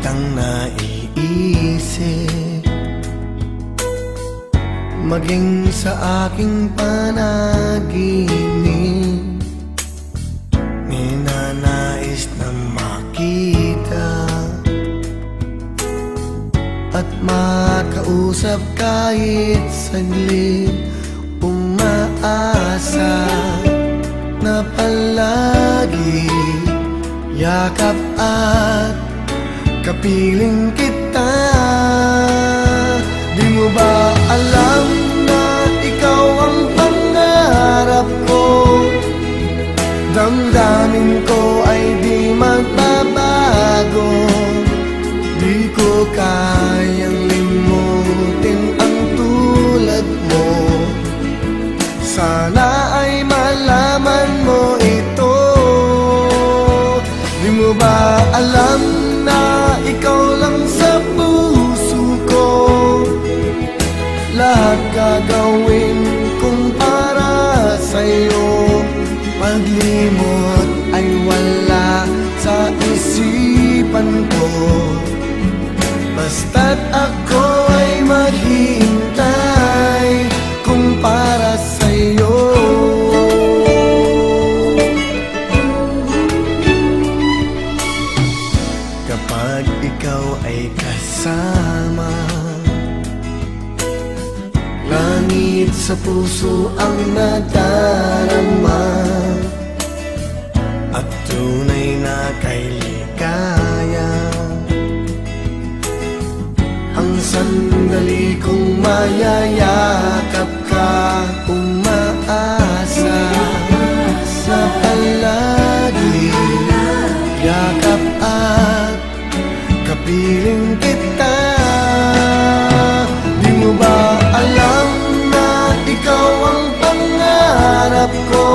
kitang naiisip, maging sa aking panaginip. Ninanais na makita at makausap kahit saglit. Umaasa na palagi yakap at kapiling kita. Di mo ba alam na ikaw ang pangarap ko? Damdamin ko ay di magbabago. Di ko kayang limutin ang tulad mo. Sana ay malaman mo ito. Di mo ba alam na ikaw lang sa puso ko? Lahat gagawin kong para sa'yo. Paglimot ay wala sa isipan ko. Basta't ako ay maghihintay kung para sa'yo. Kapag ikaw ay kasama, langit sa puso ang nadarama, at tunay na kay ligaya. Ang sandali kong mayayakap ka, umaasa na palagi yakap at kapiling kita. Di mo ba alam na ikaw ang pangarap ko?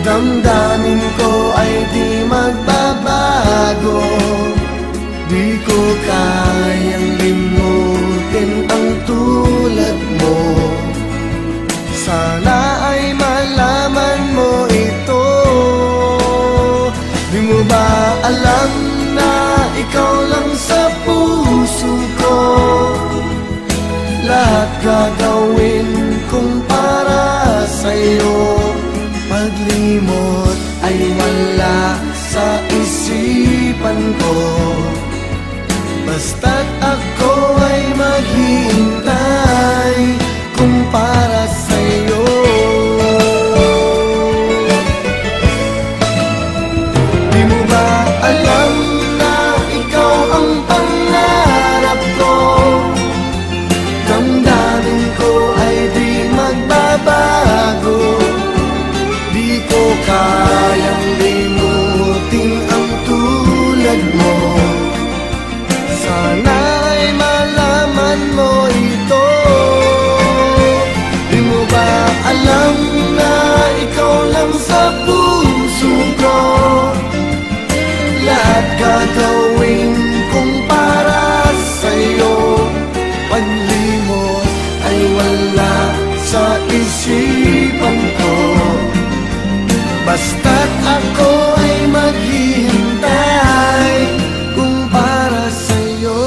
Damdamin ko ay di magbabago. Di ko kayang limutin ang tulad mo. Sana ay malaman mo ito. Di mo ba alam na ikaw lang sa puso ko? Lahat gagawin kong para sa'yo. Paglimot ay wala sa isipan ko. Basta't ako ay maghihintay kung para sa'yo. Di mo ba alam na ikaw ang pangarap ko? Damdamin ko ay di magbabago. Di ko kayang limutin ang tulad mo. Sana ay malaman mo ito. Di mo ba alam na ikaw lang sa puso ko? Lahat gagawin kong para sa'yo. Paglimot ay wala sa isipan ko. Basta't ako ay maghihintay kung para sa'yo.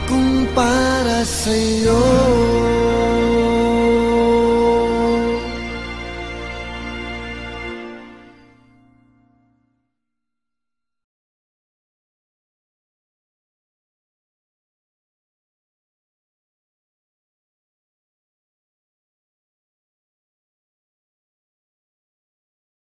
Kung para sa'yo.